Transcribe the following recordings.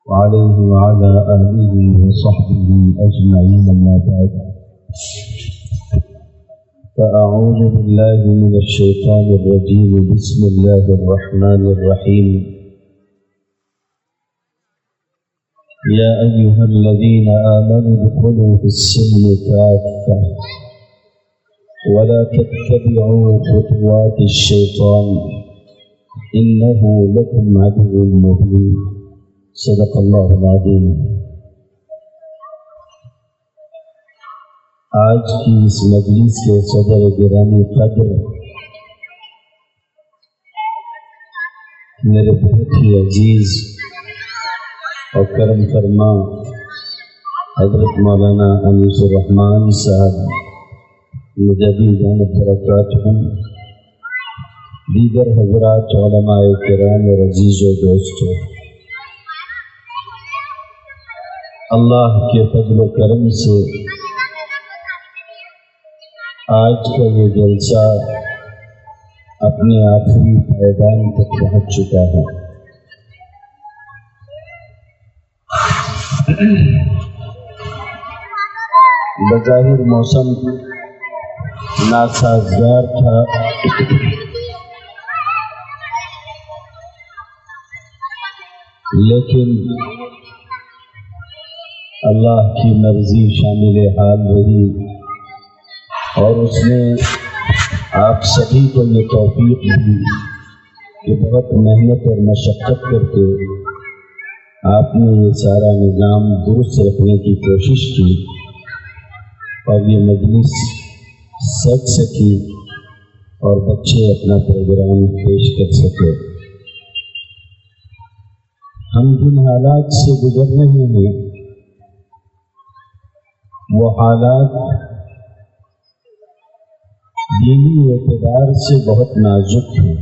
وعليه وعلى آله وصحبه أجمعين، أما بعد، فأعوذ بالله من الشيطان الرجيم. بسم الله الرحمن الرحيم. يا أيها الذين آمنوا ادخلوا في السلم كافة ولا تتبعوا خطوات الشيطان إنه لكم عدو مبين. صدق اللہ العظیم. آج کی اس مجلس کے صدر گرامی قدر میرے بہت ہی عزیز اور کرم فرما حضرت مولانا انیس الرحمن صاحب مجدی جانب برکاتہم، دیگر حضرات علماء کرام اور عزیز و دوستو، اللہ کے فضل و کرم سے آج کا یہ جلسہ اپنے آخری پائیدان تک پہنچ چکا ہے. بظاہر موسم ناسازگار تھا، لیکن اللہ کی مرضی شامل حال رہی اور اس نے آپ سبھی کو یہ توفیق دی کہ بہت محنت اور مشقت کر کے آپ نے یہ سارا نظام درست رکھنے کی کوشش کی اور یہ مجلس سج سکی اور بچے اپنا پروگرام پیش کر سکے. ہم جن حالات سے گزر رہے ہیں وہ حالات دینی اعتبار سے بہت نازک ہیں.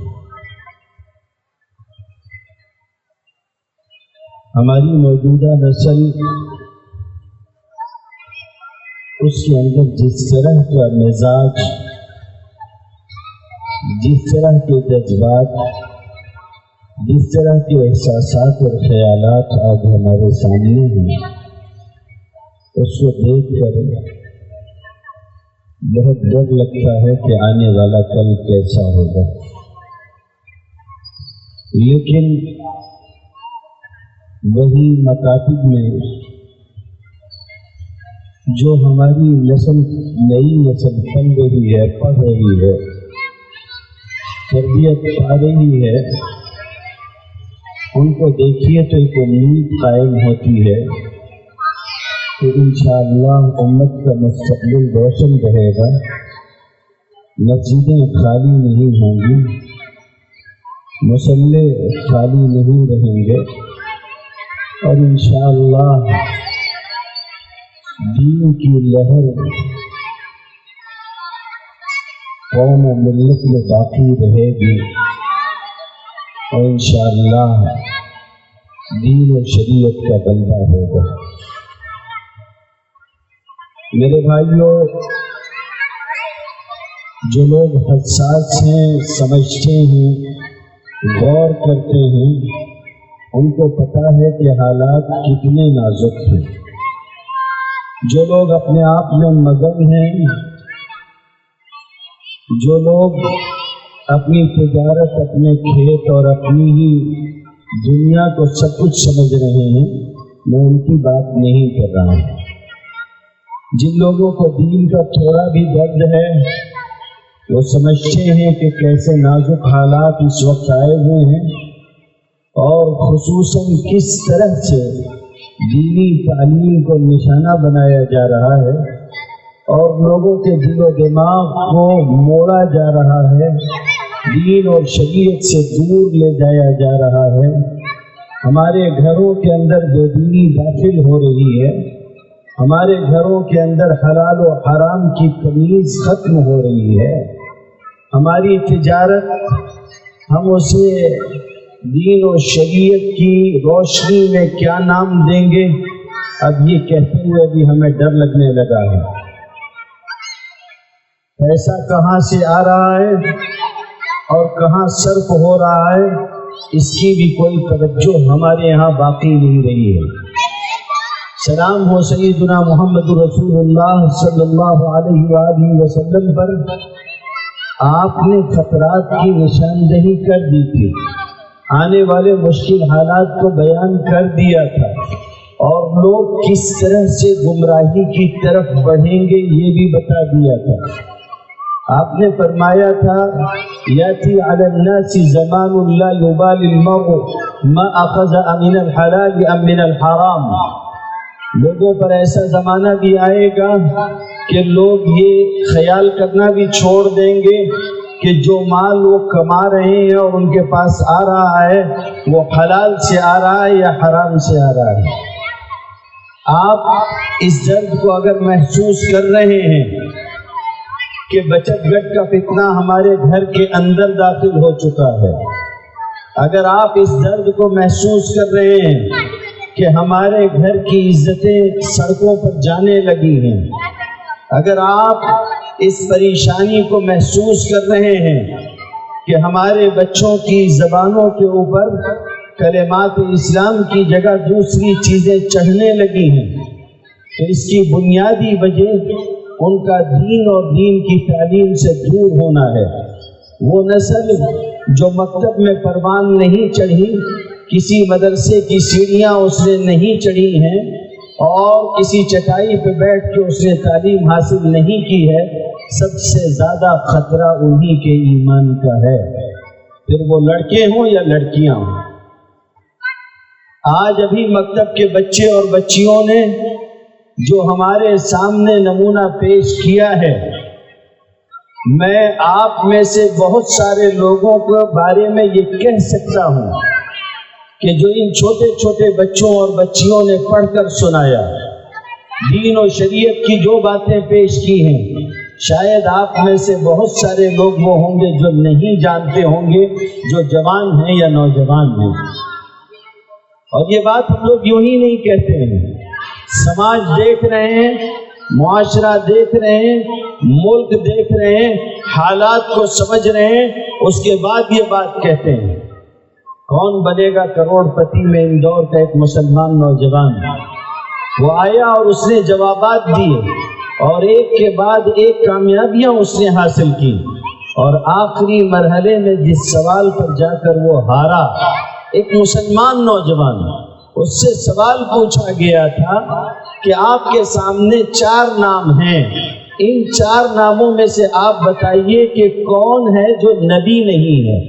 ہماری موجودہ نسل اس کے اندر جس طرح کا مزاج، جس طرح کے جذبات، جس طرح کے احساسات اور خیالات آج ہمارے سامنے ہیں، اس کو دیکھ کر بہت ڈر لگتا ہے کہ آنے والا کل کیسا ہوگا. لیکن وہی مکاتب میں جو ہماری نسل، نئی نسل پل رہی ہے، پڑھ رہی ہے، تربیت پا رہی ہے، ان کو دیکھیے تو ایک امید قائم ہوتی ہے کہ انشاءاللہ امت کا مستقبل روشن رہے گا، مسجدیں خالی نہیں ہوں گی، مصلے خالی نہیں رہیں گے، اور انشاءاللہ دین کی لہر قوم و ملت میں باقی رہے گی، اور انشاءاللہ دین و شریعت کا بندہ ہوگا. میرے بھائیوں، جو لوگ حساس ہیں، سمجھتے ہیں، غور کرتے ہیں، ان کو پتہ ہے کہ حالات کتنے نازک ہیں. جو لوگ اپنے آپ میں مگن ہیں، جو لوگ اپنی تجارت، اپنے کھیت اور اپنی ہی دنیا کو سب کچھ سمجھ رہے ہیں، میں ان کی بات نہیں کر رہا ہوں. جن لوگوں کو دین کا تھوڑا بھی درد ہے، وہ سمجھتے ہیں کہ کیسے نازک حالات اس وقت آئے ہوئے ہیں اور خصوصاً کس طرح سے دینی تعلیم کو نشانہ بنایا جا رہا ہے اور لوگوں کے دل و دماغ کو موڑا جا رہا ہے، دین اور شریعت سے دور لے جایا جا رہا ہے. ہمارے گھروں کے اندر بے دینی داخل ہو رہی ہے، ہمارے گھروں کے اندر حلال و حرام کی تمیز ختم ہو رہی ہے. ہماری تجارت ہم اسے دین و شریعت کی روشنی میں کیا نام دیں گے، اب یہ کہتے ہوئے بھی ہمیں ڈر لگنے لگا ہے. پیسہ کہاں سے آ رہا ہے اور کہاں صرف ہو رہا ہے، اس کی بھی کوئی توجہ ہمارے یہاں باقی نہیں رہی ہے۔ سلام ہو سیدنا محمد رسول اللہ صلی اللہ علیہ وآلہ وسلم پر۔ آپ نے خطرات کی نشاندہی کر دی تھی، آنے والے مشکل حالات کو بیان کر دیا تھا، اور لوگ کس طرح سے گمراہی کی طرف بڑھیں گے یہ بھی بتا دیا تھا۔ آپ نے فرمایا تھا یاتی علی الناس زمان لا یبالی المرء ما اخذ من الحلال ام من الحرام۔ لوگوں پر ایسا زمانہ بھی آئے گا کہ لوگ یہ خیال کرنا بھی چھوڑ دیں گے کہ جو مال وہ کما رہے ہیں اور ان کے پاس آ رہا ہے وہ حلال سے آ رہا ہے یا حرام سے آ رہا ہے۔ آپ اس درد کو اگر محسوس کر رہے ہیں کہ بچت گٹ کا فتنہ ہمارے گھر کے اندر داخل ہو چکا ہے، اگر آپ اس درد کو محسوس کر رہے ہیں کہ ہمارے گھر کی عزتیں سڑکوں پر جانے لگی ہیں، اگر آپ اس پریشانی کو محسوس کر رہے ہیں کہ ہمارے بچوں کی زبانوں کے اوپر کلمات اسلام کی جگہ دوسری چیزیں چڑھنے لگی ہیں، تو اس کی بنیادی وجہ ان کا دین اور دین کی تعلیم سے دور ہونا ہے۔ وہ نسل جو مکتب میں پروان نہیں چڑھی، کسی مدرسے کی سیڑھیاں اس نے نہیں چڑھی ہیں، اور کسی چٹائی پہ بیٹھ کے اس نے تعلیم حاصل نہیں کی ہے، سب سے زیادہ خطرہ انہی کے ایمان کا ہے، پھر وہ لڑکے ہوں یا لڑکیاں ہوں۔ آج ابھی مکتب کے بچے اور بچیوں نے جو ہمارے سامنے نمونہ پیش کیا ہے، میں آپ میں سے بہت سارے لوگوں کے بارے میں یہ کہہ سکتا ہوں کہ جو ان چھوٹے چھوٹے بچوں اور بچیوں نے پڑھ کر سنایا، دین و شریعت کی جو باتیں پیش کی ہیں، شاید آپ میں سے بہت سارے لوگ وہ ہوں گے جو نہیں جانتے ہوں گے، جو جوان ہیں یا نوجوان ہیں۔ اور یہ بات ہم لوگ یوں ہی نہیں کہتے ہیں، سماج دیکھ رہے ہیں، معاشرہ دیکھ رہے ہیں، ملک دیکھ رہے ہیں، حالات کو سمجھ رہے ہیں، اس کے بعد یہ بات کہتے ہیں۔ کون بنے گا کروڑ پتی میں اندور کا ایک مسلمان نوجوان، وہ آیا اور اس نے جوابات دیے، اور ایک کے بعد ایک کامیابیاں اس نے حاصل کی، اور آخری مرحلے میں جس سوال پر جا کر وہ ہارا، ایک مسلمان نوجوان، اس سے سوال پوچھا گیا تھا کہ آپ کے سامنے 4 نام ہیں، ان 4 ناموں میں سے آپ بتائیے کہ کون ہے جو نبی نہیں ہے۔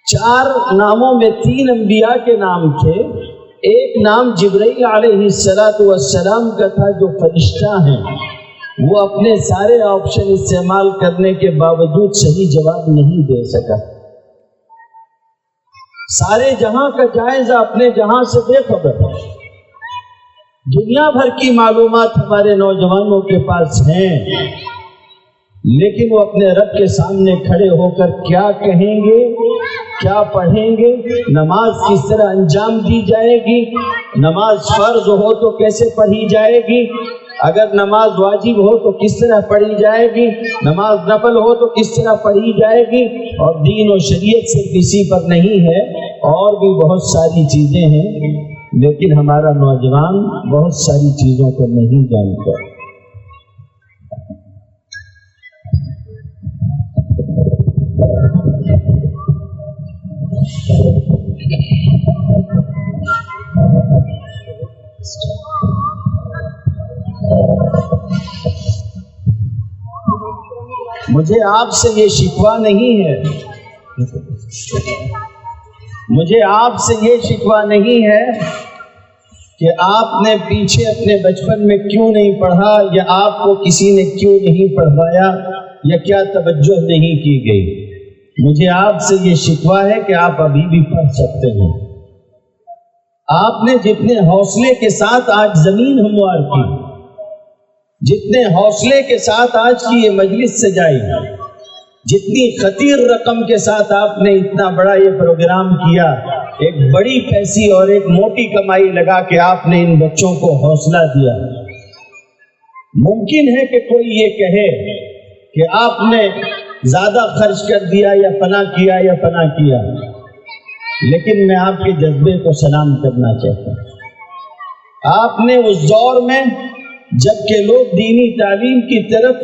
4 ناموں میں 3 انبیاء کے نام تھے، ایک نام جبرائیل علیہ السلام کا تھا جو فرشتہ ہیں، وہ اپنے سارے آپشن استعمال کرنے کے باوجود صحیح جواب نہیں دے سکا۔ سارے جہاں کا جائزہ اپنے جہاں سے بے خبر ہے، دنیا بھر کی معلومات ہمارے نوجوانوں کے پاس ہیں، لیکن وہ اپنے رب کے سامنے کھڑے ہو کر کیا کہیں گے، کیا پڑھیں گے، نماز کس طرح انجام دی جائے گی، نماز فرض ہو تو کیسے پڑھی جائے گی، اگر نماز واجب ہو تو کس طرح پڑھی جائے گی، نماز نفل ہو تو کس طرح پڑھی جائے گی، اور دین و شریعت صرف اسی پر نہیں ہے، اور بھی بہت ساری چیزیں ہیں، لیکن ہمارا نوجوان بہت ساری چیزوں کو نہیں جانتا۔ مجھے آپ سے یہ شکوہ نہیں ہے، مجھے آپ سے یہ شکوہ نہیں ہے کہ آپ نے پیچھے اپنے بچپن میں کیوں نہیں پڑھا، یا آپ کو کسی نے کیوں نہیں پڑھوایا، یا کیا توجہ نہیں کی گئی۔ مجھے آپ سے یہ شکوہ ہے کہ آپ ابھی بھی پڑھ سکتے ہیں۔ آپ نے جتنے حوصلے کے ساتھ آج زمین ہموار کی، جتنے حوصلے کے ساتھ آج کی یہ مجلس سجائی، جتنی خطیر رقم کے ساتھ آپ نے اتنا بڑا یہ پروگرام کیا، ایک بڑی پیسی اور ایک موٹی کمائی لگا کے آپ نے ان بچوں کو حوصلہ دیا۔ ممکن ہے کہ کوئی یہ کہے کہ آپ نے زیادہ خرچ کر دیا یا فنا کیا یا فنا کیا، لیکن میں آپ کے جذبے کو سلام کرنا چاہتا ہوں۔ آپ نے اس دور میں جب کہ لوگ دینی تعلیم کی طرف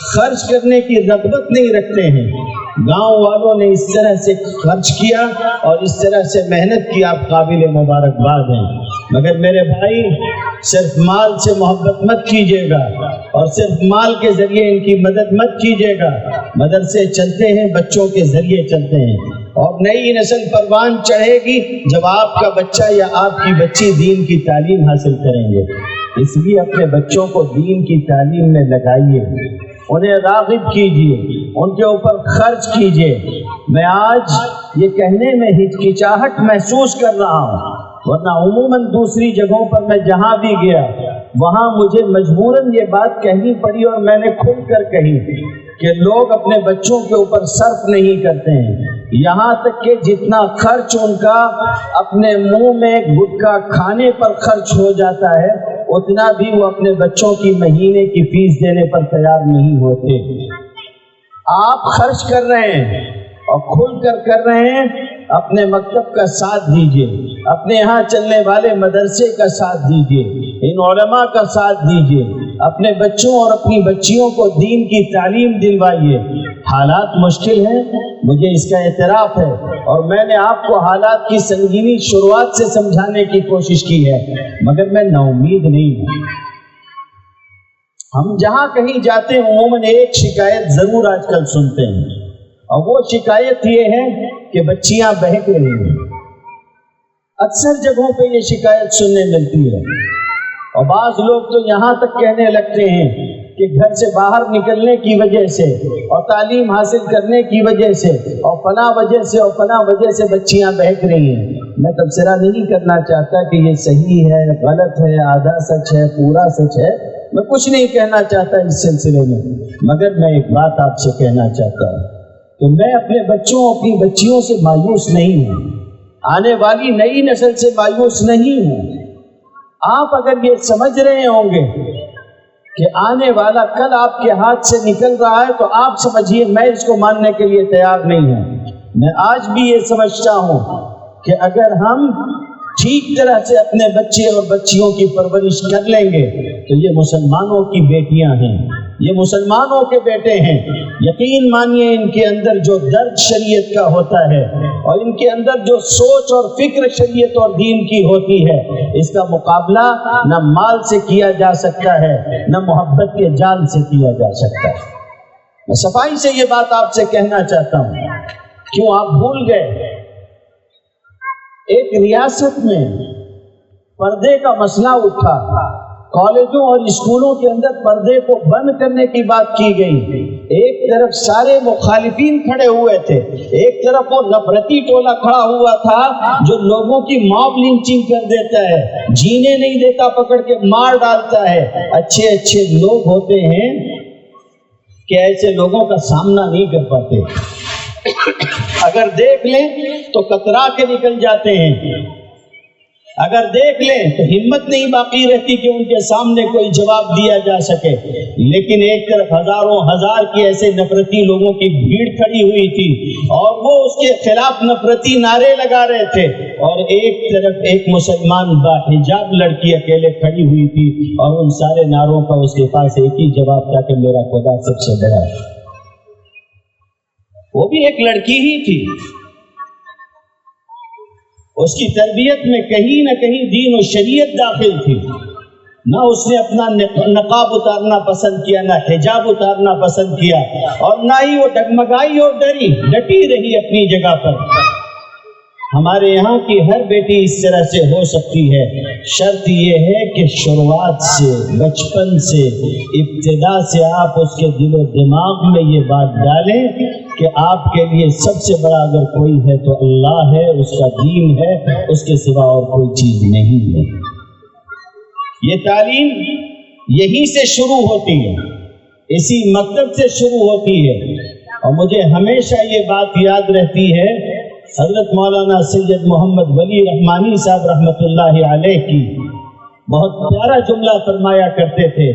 خرچ کرنے کی رغبت نہیں رکھتے ہیں، گاؤں والوں نے اس طرح سے خرچ کیا اور اس طرح سے محنت کی، آپ قابل مبارکباد ہیں۔ مگر میرے بھائی، صرف مال سے محبت مت کیجیے گا اور صرف مال کے ذریعے ان کی مدد مت کیجیے گا۔ مدرسے چلتے ہیں، بچوں کے ذریعے چلتے ہیں، اور نئی نسل پروان چڑھے گی جب آپ کا بچہ یا آپ کی بچی دین کی تعلیم حاصل کریں گے۔ اس لیے اپنے بچوں کو دین کی تعلیم میں لگائیے، انہیں راغب کیجیے، ان کے اوپر خرچ کیجیے۔ میں آج یہ کہنے میں ہچکچاہٹ محسوس کر رہا ہوں، ورنہ عموماً دوسری جگہوں پر میں جہاں بھی گیا وہاں مجھے مجبوراً یہ بات کہنی پڑی، اور میں نے کھل کر کہی کہ لوگ اپنے بچوں کے اوپر صرف نہیں کرتے ہیں، یہاں تک کہ جتنا خرچ ان کا اپنے منہ میں گٹکا کھانے پر خرچ ہو جاتا ہے، اتنا بھی وہ اپنے بچوں کی مہینے کی فیس دینے پر تیار نہیں ہوتے۔ آپ خرچ کر رہے ہیں اور کھل کر رہے ہیں، اپنے مکتب کا ساتھ دیجیے، اپنے یہاں چلنے والے مدرسے کا ساتھ دیجیے، ان علماء کا ساتھ دیجیے، اپنے بچوں اور اپنی بچیوں کو دین کی تعلیم دلوائیے۔ حالات مشکل ہیں، مجھے اس کا اعتراف ہے، اور میں نے آپ کو حالات کی سنگینی شروعات سے سمجھانے کی کوشش کی ہے، مگر میں نا امید نہیں ہوں۔ ہم جہاں کہیں جاتے ہیں عموماً ایک شکایت ضرور آج کل سنتے ہیں، اور وہ شکایت یہ ہے کہ بچیاں بہک رہی ہیں۔ اکثر جگہوں پہ یہ شکایت سننے ملتی ہے، اور بعض لوگ تو یہاں تک کہنے لگتے ہیں کہ گھر سے باہر نکلنے کی وجہ سے اور تعلیم حاصل کرنے کی وجہ سے اور فلاں وجہ سے اور فلاں وجہ سے بچیاں بہک رہی ہیں۔ میں تبصرہ نہیں کرنا چاہتا کہ یہ صحیح ہے، غلط ہے، آدھا سچ ہے، پورا سچ ہے، میں کچھ نہیں کہنا چاہتا اس سلسلے میں، مگر میں ایک بات آپ سے کہنا چاہتا ہوں کہ میں اپنے بچوں اپنی بچیوں سے مایوس نہیں ہوں، آنے والی نئی نسل سے مایوس نہیں ہوں۔ آپ اگر یہ سمجھ رہے ہوں گے کہ آنے والا کل آپ کے ہاتھ سے نکل رہا ہے تو آپ سمجھیے میں اس کو ماننے کے لیے تیار نہیں ہوں۔ میں آج بھی یہ سمجھتا ہوں کہ اگر ہم ٹھیک طرح سے اپنے بچے اور بچیوں کی پرورش کر لیں گے تو یہ مسلمانوں کی بیٹیاں ہیں، یہ مسلمانوں کے بیٹے ہیں۔ یقین مانیے ان کے اندر جو درد شریعت کا ہوتا ہے اور ان کے اندر جو سوچ اور فکر شریعت اور دین کی ہوتی ہے، اس کا مقابلہ نہ مال سے کیا جا سکتا ہے نہ محبت کے جال سے کیا جا سکتا ہے۔ میں صفائی سے یہ بات آپ سے کہنا چاہتا ہوں، کیوں آپ بھول گئے؟ ایک ریاست میں پردے کا مسئلہ اٹھا، کالجوں اور اسکولوں کے اندر پردے کو بند کرنے کی بات کی گئی۔ ایک طرف سارے مخالفین کھڑے ہوئے تھے، ایک طرف وہ نفرتی ٹولہ کھڑا ہوا تھا جو لوگوں کی موب لنچنگ کر دیتا ہے، جینے نہیں دیتا، پکڑ کے مار ڈالتا ہے۔ اچھے اچھے لوگ ہوتے ہیں کہ ایسے لوگوں کا سامنا نہیں کر پاتے، اگر دیکھ لیں تو کترا کے نکل جاتے ہیں، اگر دیکھ لیں تو ہمت نہیں باقی رہتی کہ ان کے سامنے کوئی جواب دیا جا سکے۔ لیکن ایک طرف ہزاروں ہزار کی ایسے نفرتی لوگوں کی بھیڑ کھڑی ہوئی تھی اور وہ اس کے خلاف نفرتی نعرے لگا رہے تھے، اور ایک طرف ایک مسلمان باحجاب لڑکی اکیلے کھڑی ہوئی تھی، اور ان سارے نعروں کا اس کے پاس ایک ہی جواب تھا کہ میرا خدا سب سے بڑا ہے۔ وہ بھی ایک لڑکی ہی تھی، اس کی تربیت میں کہیں نہ کہیں دین و شریعت داخل تھی، نہ اس نے اپنا نقاب اتارنا پسند کیا، نہ حجاب اتارنا پسند کیا، اور نہ ہی وہ ڈگمگائی اور ڈٹی رہی اپنی جگہ پر۔ ہمارے یہاں کی ہر بیٹی اس طرح سے ہو سکتی ہے، شرط یہ ہے کہ شروعات سے، بچپن سے، ابتدا سے آپ اس کے دل و دماغ میں یہ بات ڈالیں کہ آپ کے لیے سب سے بڑا اگر کوئی ہے تو اللہ ہے، اس کا دین ہے، اس کے سوا اور کوئی چیز نہیں ہے۔ یہ تعلیم یہیں سے شروع ہوتی ہے، اسی مکتب سے شروع ہوتی ہے، اور مجھے ہمیشہ یہ بات یاد رہتی ہے حضرت مولانا سید محمد ولی رحمانی صاحب رحمۃ اللہ علیہ کی، بہت پیارا جملہ فرمایا کرتے تھے،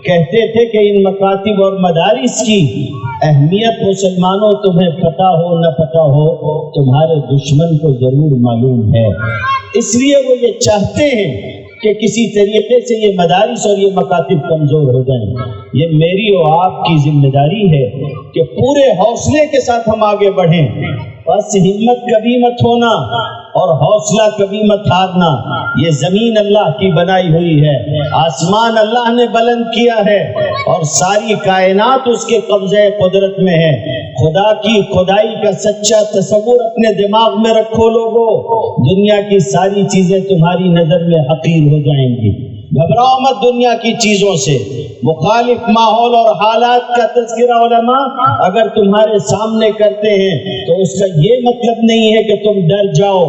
کہتے تھے کہ ان مکاتب اور مدارس کی اہمیت مسلمانوں تمہیں پتہ ہو نہ پتہ ہو، تمہارے دشمن کو ضرور معلوم ہے، اس لیے وہ یہ چاہتے ہیں کہ کسی طریقے سے یہ مدارس اور یہ مکاتب کمزور ہو جائیں۔ یہ میری اور آپ کی ذمہ داری ہے کہ پورے حوصلے کے ساتھ ہم آگے بڑھیں، بس ہمت کبھی مت ہونا اور حوصلہ کبھی مت ہارنا۔ یہ زمین اللہ کی بنائی ہوئی ہے، آسمان اللہ نے بلند کیا ہے اور ساری کائنات اس کے قبضے قدرت میں ہے۔ خدا کی خدائی کا سچا تصور اپنے دماغ میں رکھو لوگو، دنیا کی ساری چیزیں تمہاری نظر میں حقیر ہو جائیں گی۔ گھبراؤ مت دنیا کی چیزوں سے۔ مخالف ماحول اور حالات کا تذکرہ علماء اگر تمہارے سامنے کرتے ہیں تو اس کا یہ مطلب نہیں ہے کہ تم ڈر جاؤ،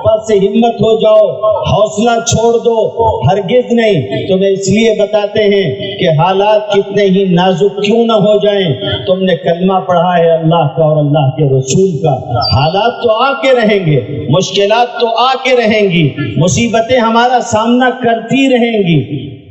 بس ہمت ہو جاؤ، حوصلہ چھوڑ دو، ہرگز نہیں۔ تمہیں اس لیے بتاتے ہیں کہ حالات کتنے ہی نازک کیوں نہ ہو جائیں، تم نے کلمہ پڑھا ہے اللہ کا اور اللہ کے رسول کا۔ حالات تو آ کے رہیں گے، مشکلات تو آ کے رہیں گی، مصیبتیں ہمارا سامنا کرتی رہیں گی۔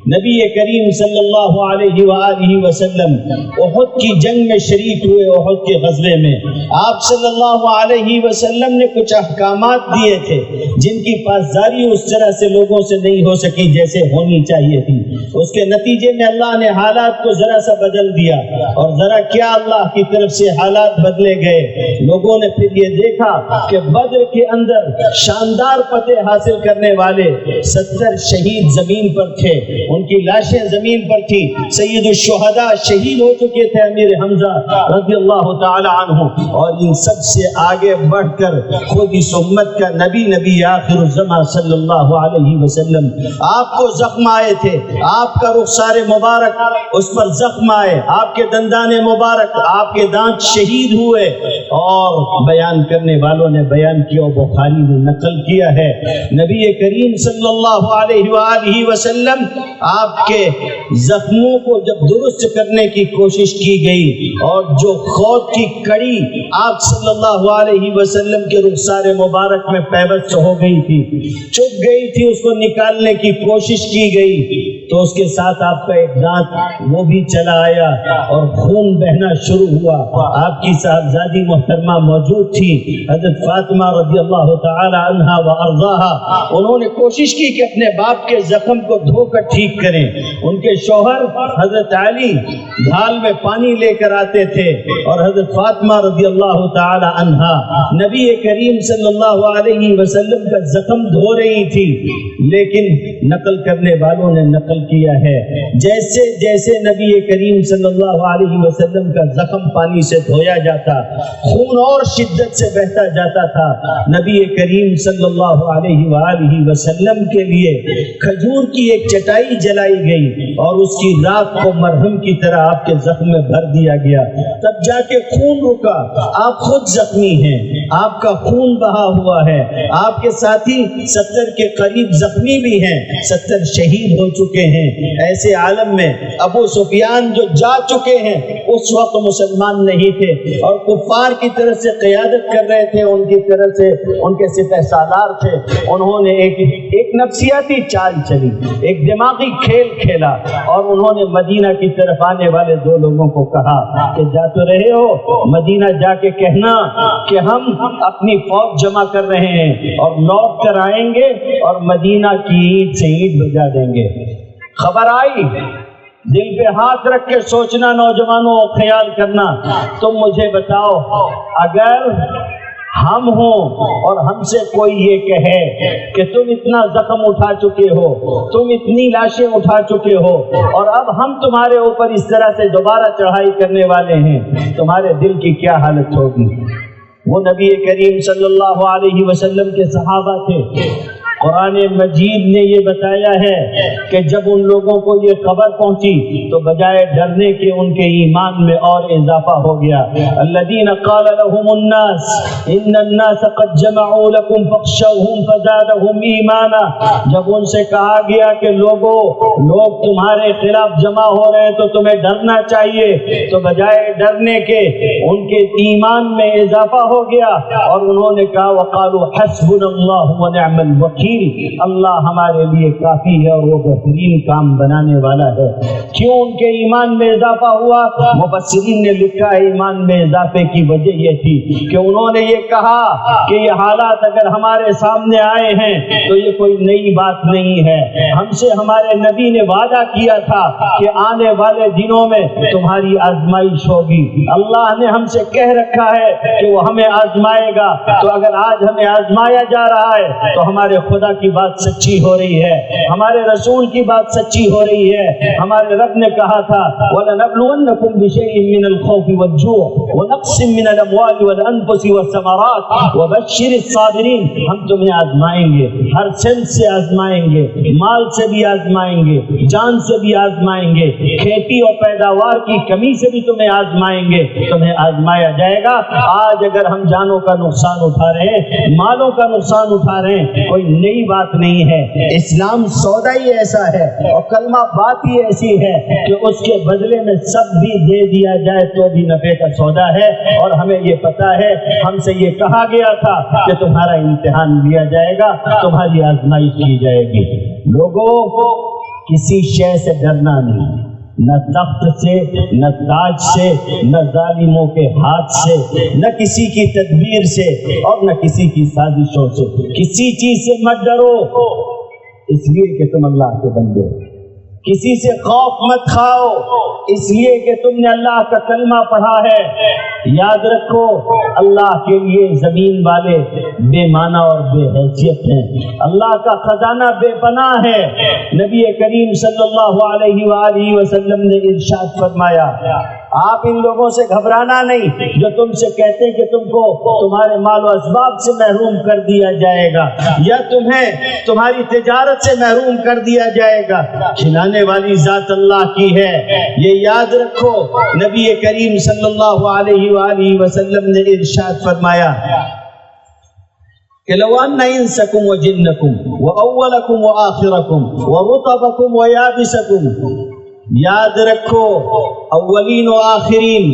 نبی کریم صلی اللہ علیہ وآلہ وسلم احد کی جنگ میں شریک ہوئے، احد کے غزوے میں آپ صلی اللہ علیہ وسلم نے کچھ احکامات دیے تھے جن کی پاسداری اس طرح سے لوگوں سے نہیں ہو سکی جیسے ہونی چاہیے تھی۔ اس کے نتیجے میں اللہ نے حالات کو ذرا سا بدل دیا، اور ذرا کیا اللہ کی طرف سے حالات بدلے گئے۔ لوگوں نے پھر یہ دیکھا کہ بدر کے اندر شاندار فتح حاصل کرنے والے 70 شہید زمین پر تھے، ان کی لاشیں زمین پر تھی۔ سید الشہداء شہید ہو چکے تھے امیر حمزہ رضی اللہ تعالی عنہ، اور ان سب سے آگے بڑھ کر خود اس امت کا نبی آخر الزمان صلی اللہ علیہ وسلم، آپ کو زخم آئے تھے، آپ کا رخسار مبارک اس پر زخم آئے، آپ کے دندان مبارک، آپ کے دانت شہید ہوئے، اور بیان کرنے والوں نے بیان کیا، بخاری نے نقل کیا ہے، نبی کریم صلی اللہ علیہ وآلہ وسلم آپ کے زخموں کو جب درست کرنے کی کوشش کی گئی اور جو خود کی کڑی آپ صلی اللہ علیہ وسلم کے رخسار مبارک میں پیوست ہو گئی تھی، چپ گئی تھی، اس کو نکالنے کی کوشش کی گئی تو اس کے ساتھ آپ کا ایک دانت وہ بھی چلا آیا اور خون بہنا شروع ہوا۔ آپ کی صاحبزادی محترمہ موجود تھی، حضرت فاطمہ رضی اللہ تعالی عنہا و ارضاہا، انہوں نے کوشش کی کہ اپنے باپ کے زخم کو دھو کر ٹھیک کریں۔ ان کے شوہر حضرت علی ڈھال میں پانی لے کر آتے تھے اور حضرت فاطمہ رضی اللہ تعالی عنہا نبی کریم صلی اللہ علیہ وسلم کا زخم دھو رہی تھی، لیکن نقل کرنے والوں نے نقل کیا ہے جیسے جیسے نبی کریم صلی اللہ علیہ وسلم کا زخم پانی سے دھویا جاتا، خون اور شدت سے بہتا جاتا تھا۔ نبی کریم صلی اللہ علیہ وآلہ وسلم کے لیے کھجور کی ایک چٹائی جلائی گئی اور اس کی راکھ کو مرہم کی طرح آپ کے زخم میں بھر دیا گیا، تب جا کے خون رکا۔ آپ خود زخمی ہیں، آپ کا خون بہا ہوا ہے، آپ کے ساتھی 70 کے قریب زخمی بھی ہیں، 70 شہید ہو چکے ہیں۔ ایسے عالم میں ابو سفیان جو جا چکے ہیں اس وقت مسلمان نہیں تھے اور کفار کی طرف سے قیادت کر رہے تھے، ان کی طرف سے ان کے سپہ سالار تھے، انہوں نے ایک نفسیاتی چال چلی، ایک دماغی کھیل کھیلا اور انہوں نے مدینہ کی طرف آنے والے 2 لوگوں کو کہا کہ جا تو رہے ہو، مدینہ جا کے کہنا کہ ہم اپنی فوج جمع کر رہے ہیں اور لوٹ کر آئیں گے اور مدینہ کی اینٹ سے اینٹ بجا دیں گے۔ خبر آئی، دل پہ ہاتھ رکھ کے سوچنا نوجوانوں، خیال کرنا، تم مجھے بتاؤ اگر ہم ہوں اور ہم سے کوئی یہ کہے کہ تم اتنا زخم اٹھا چکے ہو، تم اتنی لاشیں اٹھا چکے ہو اور اب ہم تمہارے اوپر اس طرح سے دوبارہ چڑھائی کرنے والے ہیں، تمہارے دل کی کیا حالت ہوگی؟ وہ نبی کریم صلی اللہ علیہ وسلم کے صحابہ تھے۔ قرآن مجید نے یہ بتایا ہے کہ جب ان لوگوں کو یہ خبر پہنچی تو بجائے ڈرنے کے ان کے ایمان میں اور اضافہ ہو گیا۔ الذین قال لهم الناس ان الناس قد جمعوا لكم فاخشوهم فزادهم ایمانا، جب ان سے کہا گیا کہ لوگ تمہارے خلاف جمع ہو رہے ہیں تو تمہیں ڈرنا چاہیے، تو بجائے ڈرنے کے ان کے ایمان میں اضافہ ہو گیا اور انہوں نے کہا وقالوا حسبنا اللہ ونعم الوکیل، جلیل اللہ ہمارے لیے کافی ہے اور وہ بہترین کام بنانے والا ہے۔ کیوں ان کے ایمان میں اضافہ ہوا؟ مفسرین نے لکھا ہے ایمان میں اضافے کی وجہ یہ تھی کہ انہوں نے یہ کہا کہ یہ حالات اگر ہمارے سامنے آئے ہیں تو یہ کوئی نئی بات نہیں ہے، ہم سے ہمارے نبی نے وعدہ کیا تھا کہ آنے والے دنوں میں تمہاری آزمائش ہوگی، اللہ نے ہم سے کہہ رکھا ہے کہ وہ ہمیں آزمائے گا، تو اگر آج ہمیں آزمایا جا رہا ہے تو ہمارے خدا کی بات سچی ہو رہی ہے، ہمارے رسول کی بات سچی ہو رہی ہے۔ ہمارے رب نے کہا تھا وَلَنَبْلُوَنَّكُمْ بِشَيْءٍ مِّنَ الْخَوْفِ وَالْجُوعِ وَنَقْصٍ مِّنَ الْأَمْوَالِ وَالْأَنفُسِ وَالثَّمَرَاتِ وَبَشِّرِ الصَّابِرِينَ، ہم تمہیں آزمائیں گے، ہر سمت سے آزمائیں گے، مال سے بھی آزمائیں گے، جان سے بھی آزمائیں گے، کھیتی اور پیداوار کی کمی سے بھی تمہیں آزمائیں گے، تمہیں آزمایا جائے گا۔ آج اگر ہم جانوں کا نقصان اٹھا رہے ہیں، مالوں کا نقصان اٹھا رہے ہیں، کوئی نئی بات نہیں ہے، اسلام سودا ہی ایسا ہے اور کلمہ بات ہی ایسی ہے کہ اس کے بدلے میں سب بھی دے دیا جائے تو بھی نفع کا سودا ہے۔ اور ہمیں یہ پتا ہے، ہم سے یہ کہا گیا تھا کہ تمہارا امتحان لیا جائے گا، تمہاری آزمائش کی جائے گی۔ لوگوں کو کسی شے سے ڈرنا نہیں، نہ تخت سے، نہ تاج سے، نہ ظالموں کے ہاتھ سے، نہ کسی کی تدبیر سے اور نہ کسی کی سازشوں سے، کسی چیز سے مت ڈرو اس لیے کہ تم اللہ کے بندے ہو، کسی سے خوف مت کھاؤ اس لیے کہ تم نے اللہ کا کلمہ پڑھا ہے۔ یاد رکھو اللہ کے لیے زمین والے بے معنی اور بے حیثیت ہیں، اللہ کا خزانہ بے پناہ ہے۔ نبی کریم صلی اللہ علیہ وآلہ وسلم نے ارشاد فرمایا آپ ان لوگوں سے گھبرانا نہیں جو تم سے کہتے ہیں کہ تم کو تمہارے مال و اسباب سے محروم کر دیا جائے گا یا تمہیں تمہاری تجارت سے محروم کر دیا جائے گا، کھلانے والی ذات اللہ کی ہے، یہ یاد رکھو۔ نبی کریم صلی اللہ علیہ وآلہ وسلم نے ارشاد فرمایا کہ لو ان انسکم وجنکم واولکم وآخرکم ورطبکم ویابسکم، یاد رکھو اولین و آخرین،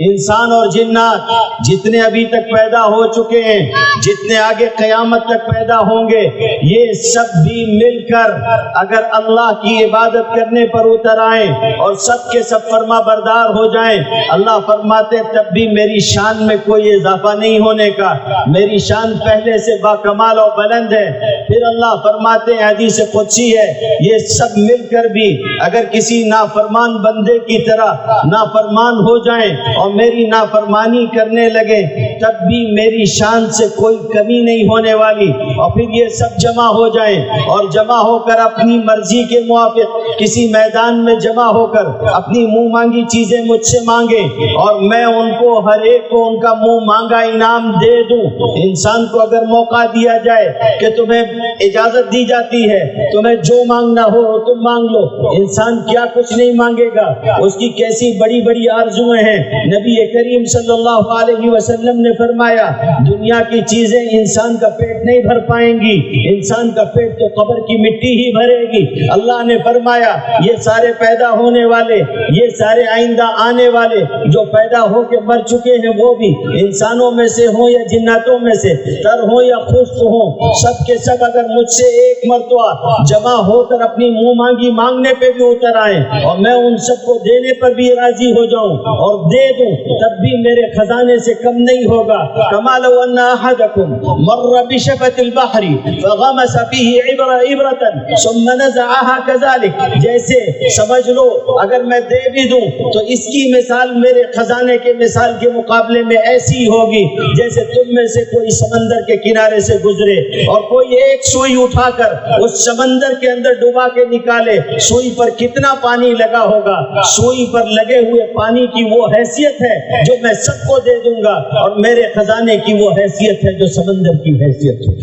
انسان اور جنات جتنے ابھی تک پیدا ہو چکے ہیں، جتنے آگے قیامت تک پیدا ہوں گے، یہ سب بھی مل کر اگر اللہ کی عبادت کرنے پر اتر آئیں اور سب کے سب فرما بردار ہو جائیں، اللہ فرماتے تب بھی میری شان میں کوئی اضافہ نہیں ہونے کا، میری شان پہلے سے باکمال اور بلند ہے۔ پھر اللہ فرماتے ہیں حدیث قدسی ہے، یہ سب مل کر بھی اگر کسی نافرمان بندے کی طرح نافرمان ہو جائیں اور میری نافرمانی کرنے لگے تب بھی میری شان سے کوئی کمی نہیں ہونے والی، اور پھر یہ سب جمع ہو جائیں اور جمع ہو کر اپنی مرضی کے موافق کسی میدان میں جمع ہو کر اپنی منہ مانگی چیزیں مجھ سے مانگیں اور میں ان کو ہر ایک کو ان کا منہ مانگا انعام دے دوں۔ انسان کو اگر موقع دیا جائے کہ تمہیں اجازت دی جاتی ہے تمہیں جو مانگنا ہو تم مانگ لو، انسان کیا کچھ نہیں مانگے گا، اس کی کیسی بڑی بڑی آرزویں ہیں۔ نبی کریم صلی اللہ علیہ وسلم نے فرمایا دنیا کی چیزیں انسان کا پیٹ نہیں بھر پائیں گی، انسان کا پیٹ تو قبر کی مٹی ہی بھرے گی۔ اللہ نے فرمایا یہ سارے پیدا ہونے والے، یہ سارے آئندہ آنے والے جو پیدا ہو کے مر چکے ہیں وہ بھی انسانوں میں سے ہوں یا جناتوں میں سے، تر ہوں یا خشک ہوں، سب کے سب اگر مجھ سے ایک مرتبہ جمع ہو کر اپنی منہ مانگی مانگنے پہ بھی اتر آئیں اور میں ان سب کو دینے پر بھی راضی ہو جاؤں اور دے دوں تب بھی میرے خزانے سے کم نہیں ہوگا۔ کما لو ان احدکم مر بشفۃ البحر فغمس فيه عبرة ثم نزعها كذلك، جیسے سمجھ لو اگر میں دے بھی دوں تو اس کی مثال میرے خزانے کے مثال کے مقابلے میں ایسی ہوگی جیسے تم میں سے کوئی سمندر کے کنارے سے گزرے اور کوئی ایک سوئی اٹھا کر اس سمندر کے اندر ڈبا کے نکالے، سوئی پر کتنا پانی لگا ہوگا، سوئی پر لگے ہوئے پانی کی وہ حیثیت ہے جو میں سب کو دے دوں گا اور میرے خزانے کی وہ حیثیت ہے جو سمندر کی حیثیت ہے۔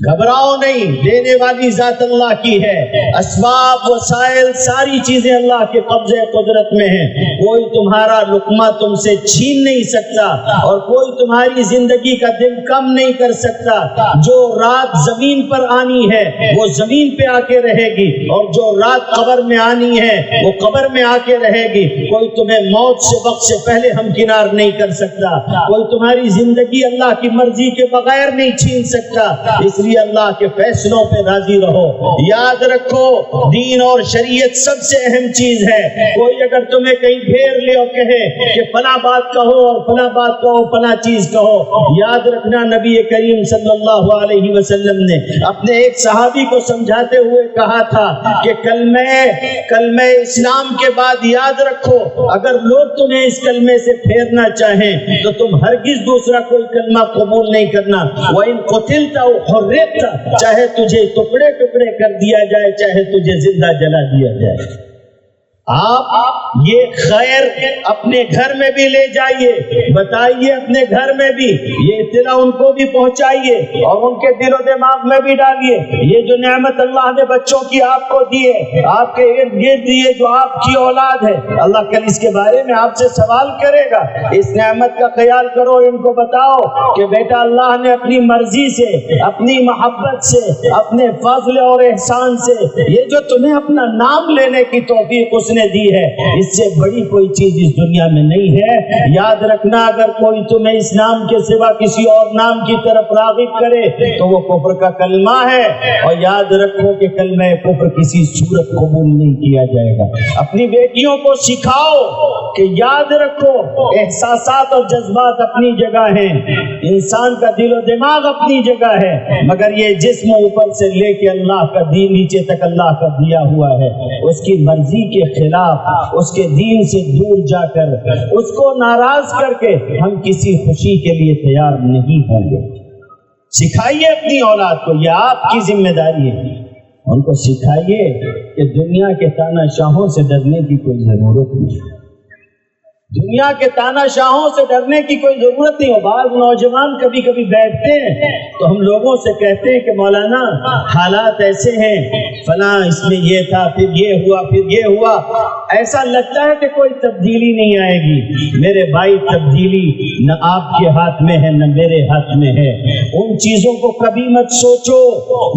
گھبراؤ نہیں، دینے والی ذات اللہ کی ہے، اسباب وسائل ساری چیزیں اللہ کے قبضے قدرت میں ہیں، کوئی تمہارا لقمہ تم سے چھین نہیں سکتا اور کوئی تمہاری زندگی کا دن کم نہیں کر سکتا۔ جو رات زمین پر آنی ہے وہ زمین پہ آ کے رہے گی اور جو رات قبر میں آنی ہے وہ قبر میں آ کے رہے گی۔ کوئی تمہیں موت سے وقت سے پہلے ہمکنار نہیں کر سکتا، کوئی تمہاری زندگی اللہ کی مرضی کے بغیر نہیں چھین سکتا۔ اس لیے اسی اللہ کے فیصلوں پہ راضی رہو. یاد رکھو دین اور شریعت سب سے اہم چیز ہے. کوئی اگر تمہیں کہیں پھیر لے اور کہے کہ فلاں بات کہو اور فلاں بات کہو فلاں چیز کہو، یاد رکھنا نبی کریم صلی اللہ علیہ وسلم نے اپنے ایک صحابی کو سمجھاتے ہوئے کہا تھا کہ کلمہ اسلام کے بعد یاد رکھو اگر لوگ تمہیں اس کلمے سے پھیرنا چاہیں تو تم ہرگز دوسرا کوئی کلمہ قبول نہیں کرنا. وَإِن قُتِلْتَ أَوْ حُرِّقْتَ، چاہے تجھے ٹکڑے ٹکڑے کر دیا جائے چاہے تجھے زندہ جلا دیا جائے. آپ یہ خیر اپنے گھر میں بھی لے جائیے، بتائیے اپنے گھر میں بھی، یہ اطلاع ان کو بھی پہنچائیے اور ان کے دل و دماغ میں بھی ڈالیے. یہ جو نعمت اللہ نے بچوں کی آپ کو دی ہے، آپ کے ارد گرد یہ جو آپ کی اولاد ہے، اللہ کل اس کے بارے میں آپ سے سوال کرے گا. اس نعمت کا خیال کرو، ان کو بتاؤ کہ بیٹا اللہ نے اپنی مرضی سے، اپنی محبت سے، اپنے فضل اور احسان سے یہ جو تمہیں اپنا نام لینے کی توفیق اس نے دی ہے، اس سے بڑی کوئی چیز اس دنیا میں نہیں ہے. یاد رکھنا اگر کوئی تمہیں اس نام کے سوا کسی اور نام کی طرف راغب کرے تو وہ کفر کا کلمہ ہے. اور یاد رکھو کہ کلمہ کفر کسی صورت قبول نہیں کیا جائے گا. اپنی بیٹیوں کو سکھاؤ کہ یاد رکھو احساسات اور جذبات اپنی جگہ ہیں، انسان کا دل و دماغ اپنی جگہ ہے، مگر یہ جسم اوپر سے لے کے اللہ کا دین نیچے تک اللہ کا دیا ہوا ہے. اس کی مرضی کے خلاف، اس کے دین سے دور جا کر، اس کو ناراض کر کے ہم کسی خوشی کے لیے تیار نہیں ہوں گے. سکھائیے اپنی اولاد کو، یہ آپ کی ذمہ داری ہے. ان کو سکھائیے کہ دنیا کے تانا شاہوں سے ڈرنے کی کوئی ضرورت نہیں. دنیا کے تانا شاہوں سے ڈرنے کی کوئی ضرورت نہیں. بعض نوجوان کبھی کبھی بیٹھتے ہیں تو ہم لوگوں سے کہتے ہیں کہ مولانا حالات ایسے ہیں، فلاں اس میں یہ تھا، پھر یہ ہوا، پھر یہ ہوا. ایسا لگتا ہے کہ کوئی تبدیلی نہیں آئے گی. میرے بھائی تبدیلی نہ آپ کے ہاتھ میں ہے نہ میرے ہاتھ میں ہے. ان چیزوں کو کبھی مت سوچو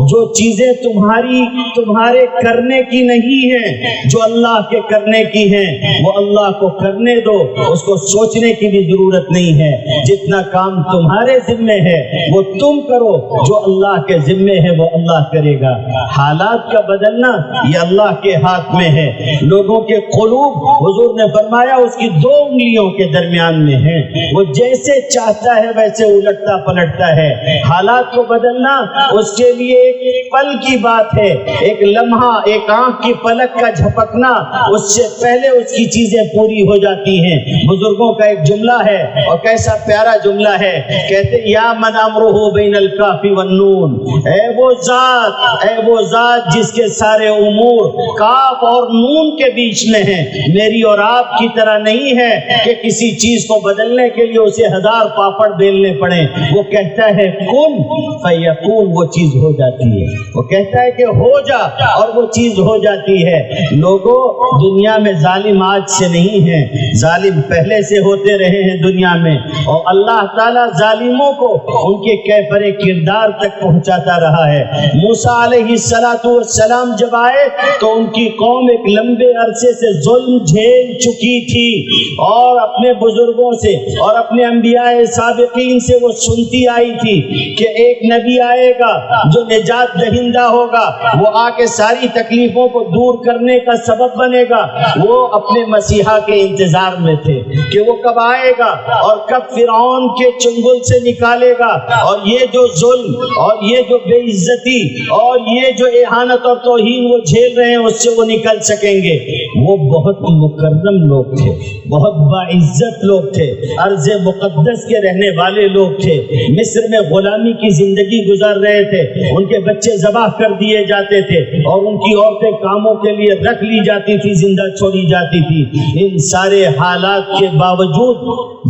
جو چیزیں تمہارے کرنے کی نہیں ہیں، جو اللہ کے کرنے کی ہیں وہ اللہ کو کرنے دو. اس کو سوچنے کی بھی ضرورت نہیں ہے. جتنا کام تمہارے ذمے ہے وہ تم کرو، جو اللہ کے ذمے ہے وہ اللہ کرے گا. حالات کا بدلنا یہ اللہ کے ہاتھ میں ہے. لوگوں کے قلوب حضور نے فرمایا اس کی 2 انگلیوں کے درمیان میں ہے، وہ جیسے چاہتا ہے ویسے الٹتا پلٹتا ہے. حالات کو بدلنا اس کے لیے ایک پل کی بات ہے، ایک لمحہ، ایک آنکھ کی پلک کا جھپکنا، اس سے پہلے اس کی چیزیں پوری ہو جاتی ہیں. بزرگوں کا ایک جملہ ہے اور کیسا پیارا جملہ ہے، کہتے یا من امرہ بین الکاف والنون، اے وہ ذات جس کے سارے امور کاف اور نون کے بیچ میں ہیں. میری اور آپ کی طرح نہیں ہے کہ کسی چیز کو بدلنے کے لیے اسے 1000 پاپڑ بیلنے پڑے. وہ کہتا ہے کن فیکون، وہ چیز ہو جاتی ہے. وہ کہتا ہے کہ ہو جا اور وہ چیز ہو جاتی ہے. لوگوں دنیا میں ظالم آج سے نہیں ہیں، ظالم پہلے سے ہوتے رہے ہیں دنیا میں، اور اللہ تعالیٰ ظالموں کو ان کے کیفر کردار تک پہنچاتا رہا ہے. موسیٰ علیہ السلام جب آئے تو ان کی قوم ایک لمبے عرصے سے ظلم جھیل چکی تھی، اور اپنے بزرگوں سے اور اپنے انبیاء سابقین سے وہ سنتی آئی تھی کہ ایک نبی آئے گا جو نجات دہندہ ہوگا، وہ آ کے ساری تکلیفوں کو دور کرنے کا سبب بنے گا. وہ اپنے مسیحا کے انتظار میں تھے کہ وہ کب آئے گا اور کب فرعون کے چنگل سے نکالے گا، اور یہ جو ظلم اور یہ جو بے عزتی اور یہ جو اہانت اور توہین وہ جھیل رہے ہیں اس سے وہ نکل سکیں گے. وہ بہت مکرم لوگ تھے، بہت باعزت لوگ تھے، ارض مقدس کے رہنے والے لوگ تھے. مصر میں غلامی کی زندگی گزار رہے تھے، ان کے بچے ذبح کر دیے جاتے تھے اور ان کی عورتیں کاموں کے لیے رکھ لی جاتی تھی، زندہ چھوڑی جاتی تھی. ان سارے حالات کے باوجود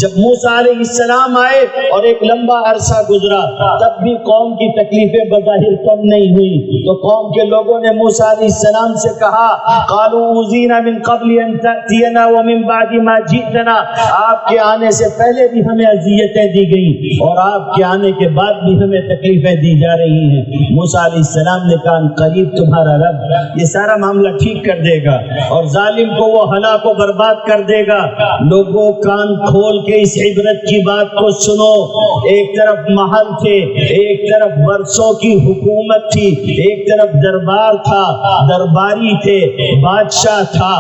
جب موسیٰ علیہ السلام آئے اور ایک لمبا عرصہ گزرا، تب بھی قوم کی تکلیفیں بظاہر کم نہیں ہوئی. تو قوم کے لوگوں نے موسیٰ علیہ السلام سے کہا قالوا اوذینا من قبل ان تأتینا ومن بعد ما جئتنا، آپ کے آنے سے پہلے بھی ہمیں اذیتیں دی گئیں اور آپ کے آنے کے بعد بھی ہمیں تکلیفیں دی جا رہی ہیں. موسیٰ علیہ السلام نے کہا قریب تمہارا رب یہ سارا معاملہ ٹھیک کر دے گا اور ظالم کو وہ ہلاک و برباد کر دے گا لوگوں کان کھول کے اس عبرت کی بات کو سنو. ایک طرف محل تھے, ایک طرف برسوں کی حکومت تھی, ایک طرف دربار تھا, درباری تھے, بادشاہ تھا,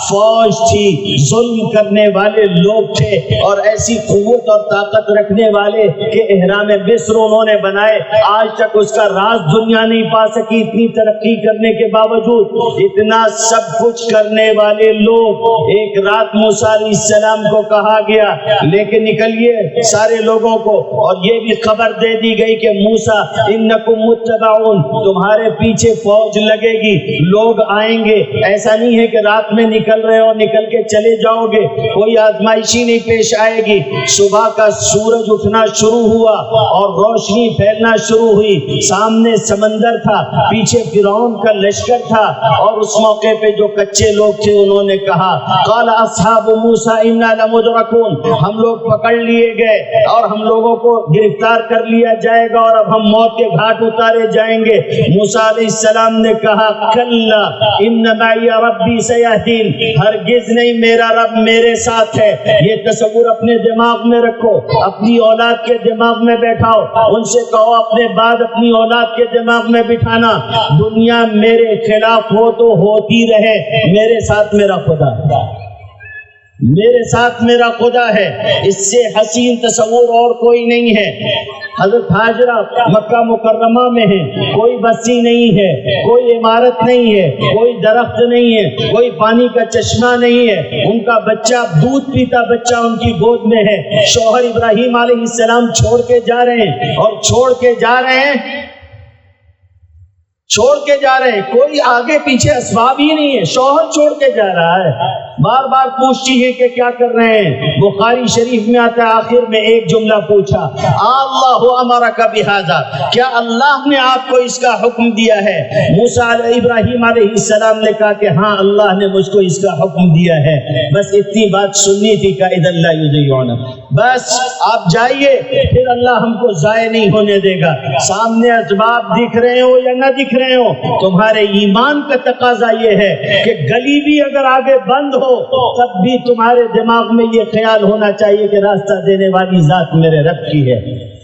فوج تھی, ظلم کرنے والے لوگ تھے, اور ایسی قوت اور طاقت رکھنے والے کہ احرام مصر انہوں نے بنائے. آج تک اس کا راز دنیا نہیں پا سکی, اتنی ترقی کرنے کے باوجود. اتنا سب کچھ کرنے والے لوگ, ایک رات موسیٰ علیہ السلام کو کہا گیا لے کے نکلیے سارے لوگوں کو, اور یہ بھی خبر دے دی گئی کہ موسیٰ انکم متبعون, تمہارے پیچھے فوج لگے گی, لوگ آئیں گے. ایسا نہیں ہے کہ رات میں نکل رہے ہو نکل کے چلے جاؤ گے, کوئی آزمائشی نہیں پیش آئے گی. صبح کا سورج اٹھنا شروع ہوا اور روشنی پھیلنا شروع ہوئی. سامنے سمندر تھا, پیچھے فرعون کا لشکر تھا, اور اس موقع پہ جو کچے لوگ تھے انہوں نے کہا قال اصحاب موسیٰ انا لمدرکون, ہم لوگ پکڑ لیے گئے اور ہم لوگوں کو گرفتار کر لیا جائے گا اور اب ہم موت کے گھاٹ اتارے جائیں گے. موسیٰ علیہ السلام نے کہا کلا ان معی ربی سیہدین, ہرگز نہیں, میرا رب میرے ساتھ ہے. یہ تصور اپنے دماغ میں رکھو, اپنی اولاد کے دماغ میں بیٹھاؤ, ان سے کہو اپنے بعد اپنی اولاد کے دماغ میں بٹھانا, دنیا میرے خلاف ہو تو ہوتی رہے, میرے ساتھ میرا خدا, میرے ساتھ میرا خدا ہے. اس سے حسین تصور اور کوئی نہیں ہے. حضرت حاجرہ مکہ مکرمہ میں ہے, کوئی بستی نہیں ہے, کوئی عمارت نہیں ہے, کوئی درخت نہیں ہے, کوئی پانی کا چشمہ نہیں ہے. ان کا بچہ, دودھ پیتا بچہ ان کی گود میں ہے. شوہر ابراہیم علیہ السلام چھوڑ کے جا رہے ہیں, اور چھوڑ کے جا رہے ہیں, کوئی آگے پیچھے اسباب ہی نہیں ہے, شوہر چھوڑ کے جا رہا ہے. بار بار پوچھتی ہے کہ کیا کر رہے ہیں. بخاری شریف میں آتا ہے, آخر میں ایک جملہ پوچھا اللہ امرک بہذا, کیا اللہ نے آپ کو اس کا حکم دیا ہے؟ موسیٰ ابراہیم علیہ السلام نے کہا کہ ہاں اللہ نے مجھ کو اس کا حکم دیا ہے. بس اتنی بات سننی تھی کہ اذن لا یضیعون, بس آپ جائیے, پھر اللہ ہم کو ضائع نہیں ہونے دے گا. سامنے اسباب دکھ رہے ہو یا نہ دکھ رہے ہو, تمہارے ایمان کا تقاضا یہ ہے کہ گلی بھی اگر آگے بند ہو تب بھی تمہارے دماغ میں یہ خیال ہونا چاہیے کہ راستہ دینے والی ذات میرے رب کی ہے.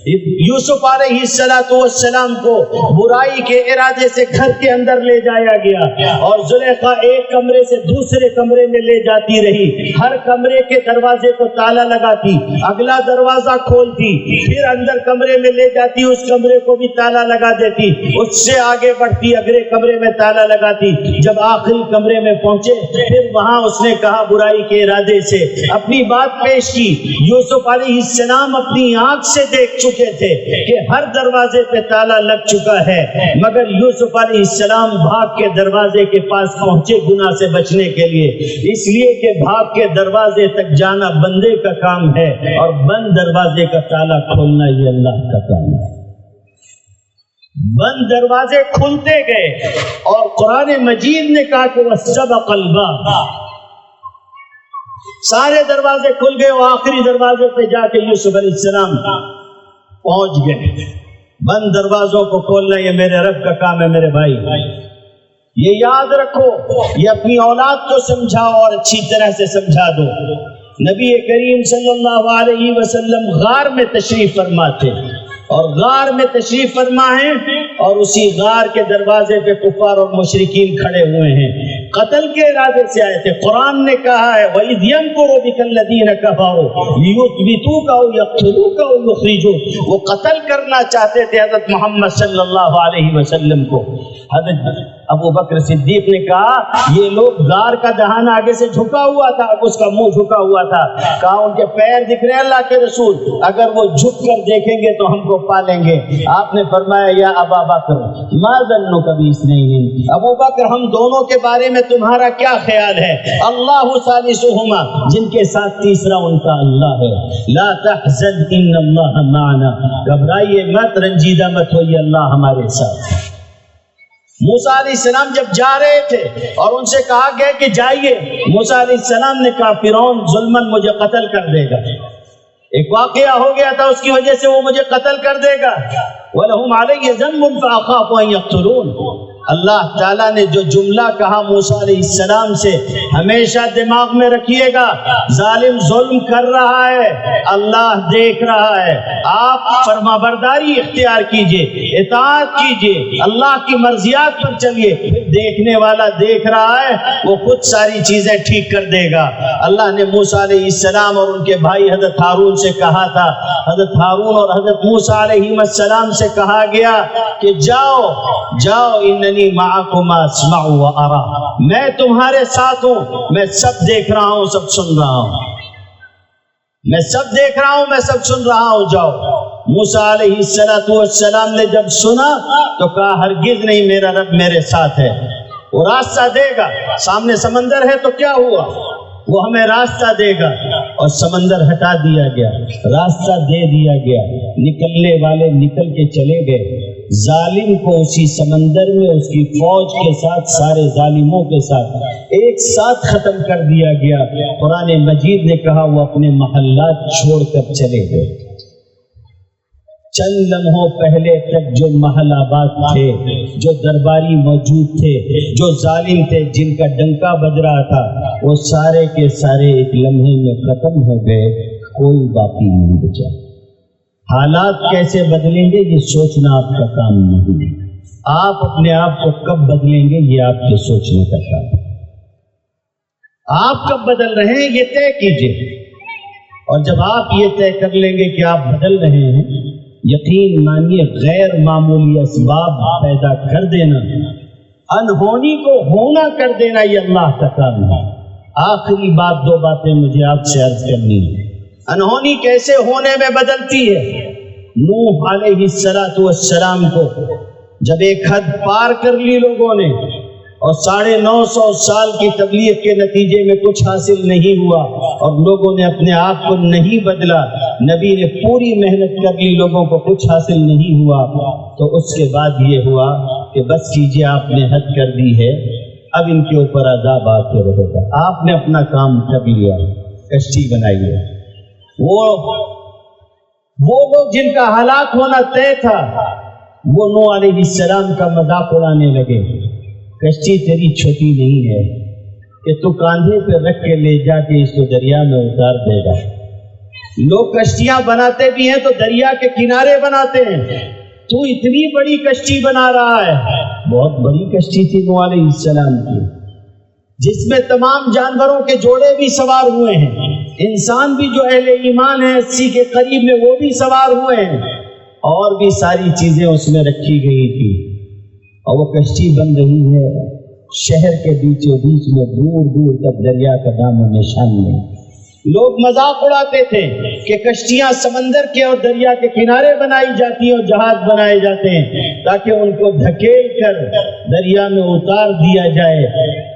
یوسف علیہ السلام کو برائی کے ارادے سے گھر کے اندر لے جایا گیا, اور زلیخا ایک کمرے سے دوسرے کمرے میں لے جاتی رہی. ہر کمرے کے دروازے کو تالا لگاتی, اگلا دروازہ کھولتی, پھر اندر کمرے میں لے جاتی, اس کمرے کو بھی تالا لگا دیتی, اس سے آگے بڑھتی, اگلے کمرے میں تالا لگاتی. جب آخری کمرے میں پہنچے پھر وہاں اس نے کہا برائی کے ارادے سے اپنی بات پیش کی. یوسف علیہ السلام اپنی آنکھ سے دیکھ چکے تھے کہ ہر دروازے پہ تالا لگ چکا ہے, مگر یوسف علیہ السلام بھاگ کے دروازے کے پاس پہنچے گناہ سے بچنے کے لیے, اس لیے کہ بھاگ کے دروازے تک جانا بندے کا کام ہے, اور بند دروازے کا تالا کھولنا یہ اللہ کا کام ہے. بند دروازے کھلتے گئے, اور قرآن مجید نے کہا کہ وَاسْتَبَقَ الْبَابَ, سارے دروازے کھل گئے, اور آخری دروازے پہ جا کے یوسف علیہ السلام پہنچ گئے. بند دروازوں کو کھولنا یہ میرے رب کا کام ہے. میرے بھائی یہ یاد رکھو, یہ اپنی اولاد کو سمجھاؤ اور اچھی طرح سے سمجھا دو. نبی کریم صلی اللہ علیہ وسلم غار میں تشریف فرما تھے, اور غار میں تشریف فرما ہے, اور اسی غار کے دروازے پہ کفار اور مشرکین کھڑے ہوئے ہیں, قتل کے ارادے سے آئے تھے. قرآن نے کہا ہے وَإِذْ يَمْكُرُ بِكَ الَّذِينَ كَفَرُوا لِيُثْبِتُوكَ أَوْ يَقْتُلُوكَ أَوْ يُخْرِجُوكَ, وہ قتل کرنا چاہتے تھے حضرت محمد صلی اللہ علیہ وسلم کو. حضرت ابو بکر صدیق نے کہا یہ لوگ غار کا دہان آگے سے جھکا ہوا تھا, اس کا منہ جھکا ہوا تھا. کہا ان کے پیر دکھ رہے ہیں اللہ کے رسول, اگر وہ جھک کر دیکھیں گے تو ہم کو پالیں گے. آپ نے فرمایا یا ابا بکر ما ظنک باثنین, ابو بکر ہم دونوں کے بارے میں تمہارا کیا خیال ہے؟ اللہ ثالثہما, جن کے ساتھ تیسرا ان کا اللہ ہے. لا تحزن ان اللہ معنا, گھبرائیے مت, رنجیدہ مت ہوئیے, اللہ ہمارے ساتھ. موسیٰ علیہ السلام جب جا رہے تھے اور ان سے کہا گیا کہ جائیے, موسیٰ علیہ السلام نے کہا فرعون ظلماً مجھے قتل کر دے گا, ایک واقعہ ہو گیا تھا اس کی وجہ سے وہ مجھے قتل کر دے گا. وَلَهُمْ عَلَيَّ ذَنْبٌ فَأَخَافُ أَن يَقْتُلُونِ, اللہ تعالیٰ نے جو جملہ کہا موسیٰ علیہ السلام سے ہمیشہ دماغ میں رکھیے گا، ظالم ظلم کر رہا ہے، اللہ دیکھ رہا ہے، آپ فرمانبرداری اختیار کیجئے، اطاعت کیجئے، اللہ کی مرضیات پر چلیے، دیکھنے والا دیکھ رہا ہے، وہ خود ساری چیزیں ٹھیک کر دے گا۔ اللہ نے موسیٰ علیہ السلام اور ان کے بھائی حضرت ہارون سے کہا تھا، حضرت ہارون اور حضرت موسیٰ علیہ السلام سے کہا گیا کہ جاؤ اننی معکما اسمع و ارا، میں تمہارے ساتھ ہوں، میں سب دیکھ رہا ہوں، سب سن رہا ہوں، میں سب دیکھ رہا ہوں، میں سب سن رہا ہوں، جاؤ۔ موسیٰ علیہ السلام نے جب سنا تو کہا ہرگز نہیں، میرا رب میرے ساتھ ہے، وہ راستہ دے گا، سامنے سمندر ہے تو کیا ہوا، وہ ہمیں راستہ دے گا۔ اور سمندر ہٹا دیا گیا، راستہ دے دیا گیا، نکلنے والے نکل کے چلے گئے، ظالم کو اسی سمندر میں اس کی فوج کے ساتھ، سارے ظالموں کے ساتھ ایک ساتھ ختم کر دیا گیا۔ قرآن مجید نے کہا وہ اپنے محلات چھوڑ کر چلے گئے۔ چند لمحوں پہلے تک جو محل آباد تھے، جو درباری موجود تھے، جو ظالم تھے، جن کا ڈنکا بج رہا تھا، وہ سارے کے سارے ایک لمحے میں ختم ہو گئے، کوئی باقی نہیں بچا۔ حالات کیسے بدلیں گے یہ سوچنا آپ کا کام نہیں ہے، آپ اپنے آپ کو کب بدلیں گے یہ آپ کے سوچنے کا کام ہے۔ آپ کب بدل رہے ہیں یہ طے کیجئے، اور جب آپ یہ طے کر لیں گے کہ آپ بدل رہے ہیں، یقین مانیے غیر معمولی اسباب پیدا کر دینا، انہونی کو ہونا کر دینا، یہ اللہ کا کام ہے۔ آخری بات، دو باتیں مجھے آپ سے عرض کرنی ہے۔ انہونی کیسے ہونے میں بدلتی ہے؟ نوح علیہ السلام کو جب ایک حد پار کر لی لوگوں نے اور 950 سال کی تبلیغ کے نتیجے میں کچھ حاصل نہیں ہوا اور لوگوں نے اپنے آپ کو نہیں بدلا، نبی نے پوری محنت کر لی، لوگوں کو کچھ حاصل نہیں ہوا، تو اس کے بعد یہ ہوا کہ بس کیجئے، آپ نے حد کر دی ہے، اب ان کے اوپر عذاب آتے رہے گا۔ آپ نے اپنا کام کر لیا، کشتی بنائی ہے۔ وہ لوگ جن کا ہلاک ہونا طے تھا، وہ نوح علیہ السلام کا مذاق اڑانے لگے، کشتی تیری چھوٹی نہیں ہے کہ تو کاندھے پہ رکھ کے لے جا کے اس کو دریا میں اتار دے گا۔ لوگ کشتیاں بناتے بھی ہیں تو دریا کے کنارے بناتے ہیں، تو اتنی بڑی کشتی بنا رہا ہے۔ بہت بڑی کشتی تھی نوح علیہ السلام کی، جس میں تمام جانوروں کے جوڑے بھی سوار ہوئے ہیں، انسان بھی جو اہل ایمان ہیں 80 کے قریب میں وہ بھی سوار ہوئے ہیں، اور بھی ساری چیزیں اس میں رکھی گئی تھی، اور وہ کشتی بن رہی ہے شہر کے بیچوں بیچ میں، دور دور تک دریا کا نام و نشان نہیں۔ لوگ مذاق اڑاتے تھے کہ کشتیاں سمندر کے اور دریا کے کنارے بنائی جاتی ہیں اور جہاز بنائے جاتے ہیں تاکہ ان کو دھکیل کر دریا میں اتار دیا جائے۔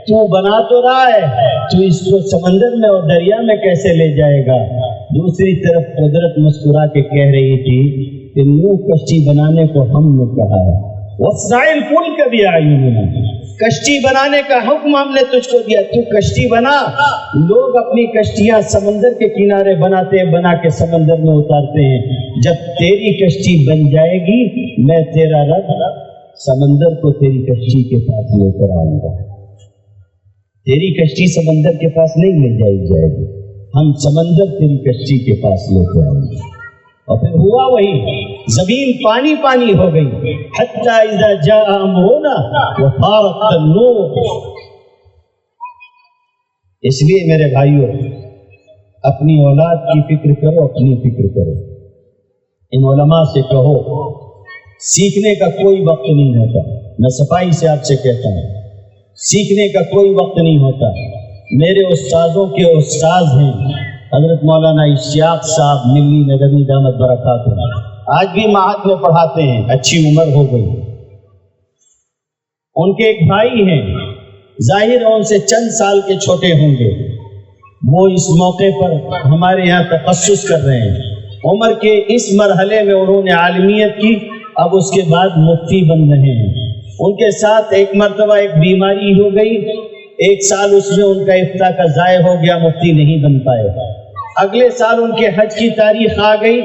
تو بنا تو رہا ہے، تو اس کو سمندر میں اور دریا میں کیسے لے جائے گا؟ دوسری طرف قدرت مسکرا کے کہہ رہی تھی کہ نوح کشتی بنانے کو ہم نے کہا ہے، وَاصْنَعِ الْفُلْكَ بِأَعْيُنِنَا، کشتی بنانے کا حکم ہم نے تجھ کو دیا، تو کشتی بنا۔ لوگ اپنی کشتیاں سمندر کے کنارے بناتے ہیں، بنا کے سمندر میں اتارتے ہیں۔ جب تیری کشتی بن جائے گی، میں تیرا رب سمندر کو تیری کشتی کے پاس لے کر آؤں گا۔ تیری کشتی سمندر کے پاس نہیں لے جائی جائے گی، ہم سمندر تیری کشتی کے پاس لے کے آئیں گے۔ اور پھر ہوا وہی، زمین پانی پانی ہو گئی، حتی اذا جاء امرنا وفارت النور۔ اس لیے میرے بھائیوں، اپنی اولاد کی فکر کرو، اپنی فکر کرو۔ ان علماء سے کہو، سیکھنے کا کوئی وقت نہیں ہوتا، میں صفائی سے آپ سے کہتا ہوں، سیکھنے کا کوئی وقت نہیں ہوتا۔ میرے استاذوں کے استاذ ہیں حضرت مولانا اشتیاق صاحب ملی ندوی دامت برکاتہ، آج بھی معہد میں پڑھاتے ہیں، اچھی عمر ہو گئی۔ ان کے ایک بھائی ہیں، ظاہر ہے ان سے چند سال کے چھوٹے ہوں گے، وہ اس موقع پر ہمارے یہاں تخصص کر رہے ہیں۔ عمر کے اس مرحلے میں انہوں نے عالمیت کی، اب اس کے بعد مفتی بن رہے ہیں۔ ان کے ساتھ ایک مرتبہ ایک بیماری ہو گئی، ایک سال اس میں ان کا افتاء کا ضائع ہو گیا، مفتی نہیں بن پائے۔ اگلے سال ان کے حج کی تاریخ آ گئی،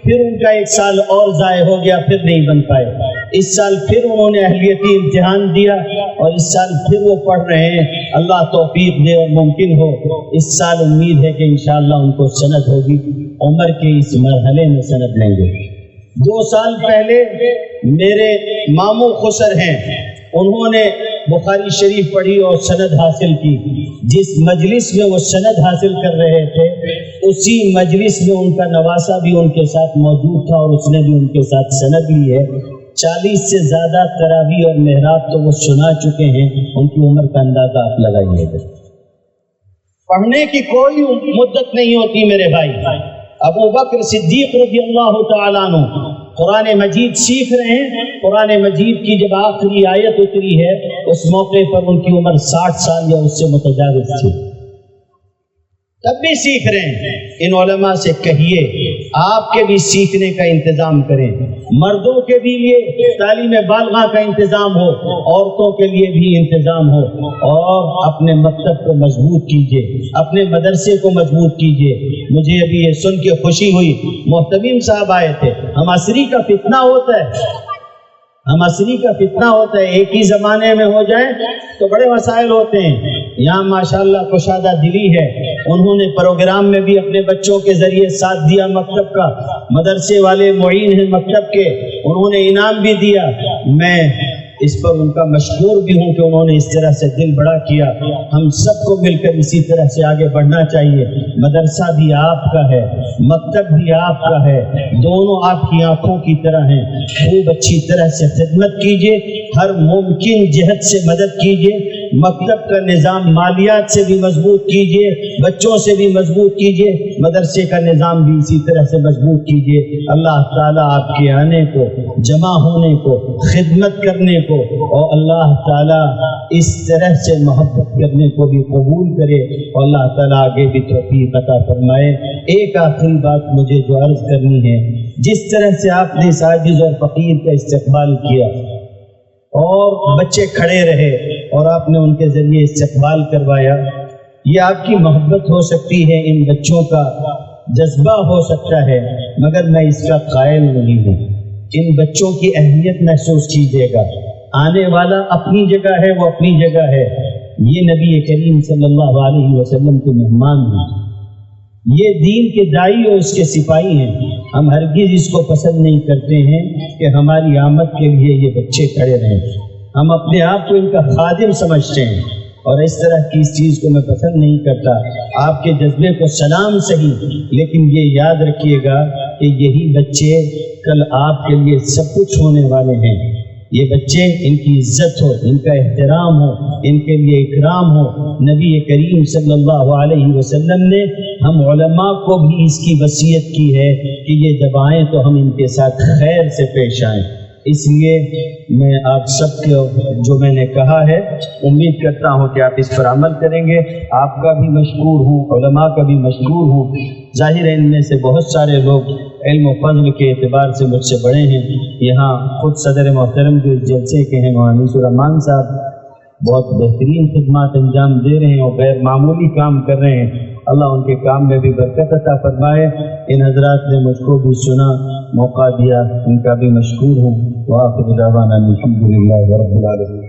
پھر ان کا ایک سال اور ضائع ہو گیا، پھر نہیں بن پائے۔ اس سال پھر انہوں نے اہلیتی امتحان دیا اور اس سال پھر وہ پڑھ رہے ہیں. اللہ توفیق دے اور ممکن ہو اس سال امید ہے کہ انشاءاللہ ان کو سند ہوگی. عمر کے اس مرحلے میں سند لیں گے. 2 سال پہلے میرے ماموں خسر ہیں، انہوں نے بخاری شریف پڑھی اور سند حاصل کی. جس مجلس میں وہ سند حاصل کر رہے تھے اسی مجلس میں ان کا نواسا بھی ان کے ساتھ موجود تھا اور اس نے بھی ان کے ساتھ سند لی ہے. 40 سے زیادہ تراویح اور محراب تو وہ سنا چکے ہیں. ان کی عمر کا اندازہ آپ لگائیے گا. پڑھنے کی کوئی مدت نہیں ہوتی میرے بھائی. ابو بکر صدیق رضی اللہ تعالیٰ عنہ قرآن مجید سیکھ رہے ہیں. قرآن مجید کی جب آخری آیت اتری ہے اس موقع پر ان کی عمر 60 سال یا اس سے متجاوز تھی، تب بھی سیکھ رہے ہیں. ان علماء سے کہیے آپ کے بھی سیکھنے کا انتظام کریں. مردوں کے بھی لیے تعلیم بالغہ کا انتظام ہو، عورتوں کے لیے بھی انتظام ہو. اور اپنے مکتب کو مضبوط کیجیے، اپنے مدرسے کو مضبوط کیجیے. مجھے ابھی یہ سن کے خوشی ہوئی، محتمیم صاحب آئے تھے. ہم عصری کا فتنہ ہوتا ہے، ہم عصری کا فتنہ ہوتا ہے. ایک ہی زمانے میں ہو جائے تو بڑے مسائل ہوتے ہیں. یہاں ماشاءاللہ کشادہ دلی ہے، انہوں نے پروگرام میں بھی اپنے بچوں کے ذریعے ساتھ دیا مکتب کا. مدرسے والے معین ہیں مکتب کے، انہوں نے انعام بھی دیا. میں اس پر ان کا مشکور بھی ہوں کہ انہوں نے اس طرح سے دل بڑا کیا. ہم سب کو مل کر اسی طرح سے آگے بڑھنا چاہیے. مدرسہ بھی آپ کا ہے، مکتب بھی آپ کا ہے، دونوں آپ کی آنکھوں کی طرح ہیں. خوب اچھی طرح سے خدمت کیجیے، ہر ممکن جہت سے مدد کیجیے. مکتب کا نظام مالیات سے بھی مضبوط کیجیے، بچوں سے بھی مضبوط کیجیے، مدرسے کا نظام بھی اسی طرح سے مضبوط کیجیے. اللہ تعالیٰ آپ کے آنے کو، جمع ہونے کو، خدمت کرنے کو اور اللہ تعالیٰ اس طرح سے محبت کرنے کو بھی قبول کرے اور اللہ تعالیٰ آگے بھی توفیق عطا فرمائے. ایک آخری بات مجھے جو عرض کرنی ہے، جس طرح سے آپ نے اس عاجز اور فقیر کا استقبال کیا اور بچے کھڑے رہے اور آپ نے ان کے ذریعے استقبال کروایا، یہ آپ کی محبت ہو سکتی ہے، ان بچوں کا جذبہ ہو سکتا ہے، مگر میں اس کا قائل نہیں ہوں. ان بچوں کی اہمیت محسوس کیجیے گا. آنے والا اپنی جگہ ہے، وہ اپنی جگہ ہے. یہ نبی کریم صلی اللہ علیہ وسلم کے مہمان ہیں، یہ دین کے داعی اور اس کے سپاہی ہیں. ہم ہرگز اس کو پسند نہیں کرتے ہیں کہ ہماری آمد کے لیے یہ بچے کھڑے رہیں. ہم اپنے آپ کو ان کا خادم سمجھتے ہیں اور اس طرح کی اس چیز کو میں پسند نہیں کرتا. آپ کے جذبے کو سلام صحیح، لیکن یہ یاد رکھیے گا کہ یہی بچے کل آپ کے لیے سب کچھ ہونے والے ہیں. یہ بچے، ان کی عزت ہو، ان کا احترام ہو، ان کے لیے اکرام ہو. نبی کریم صلی اللہ علیہ وسلم نے ہم علماء کو بھی اس کی وصیت کی ہے کہ یہ جب آئیں تو ہم ان کے ساتھ خیر سے پیش آئیں. اس لیے میں آپ سب کو جو میں نے کہا ہے امید کرتا ہوں کہ آپ اس پر عمل کریں گے. آپ کا بھی مشکور ہوں، علماء کا بھی مشکور ہوں. ظاہر ہے ان میں سے بہت سارے لوگ علم و فضل کے اعتبار سے مجھ سے بڑے ہیں. یہاں خود صدر محترم جو اس جلسے کے ہیں انیس الرحمان صاحب بہت بہترین خدمات انجام دے رہے ہیں اور غیر معمولی کام کر رہے ہیں. اللہ ان کے کام میں بھی برکت عطا فرمائے. ان حضرات نے مجھ کو بھی سنا، موقع دیا، ان کا بھی مشکور ہوں. وآخر دعوانا الحمد للہ رب العالمین.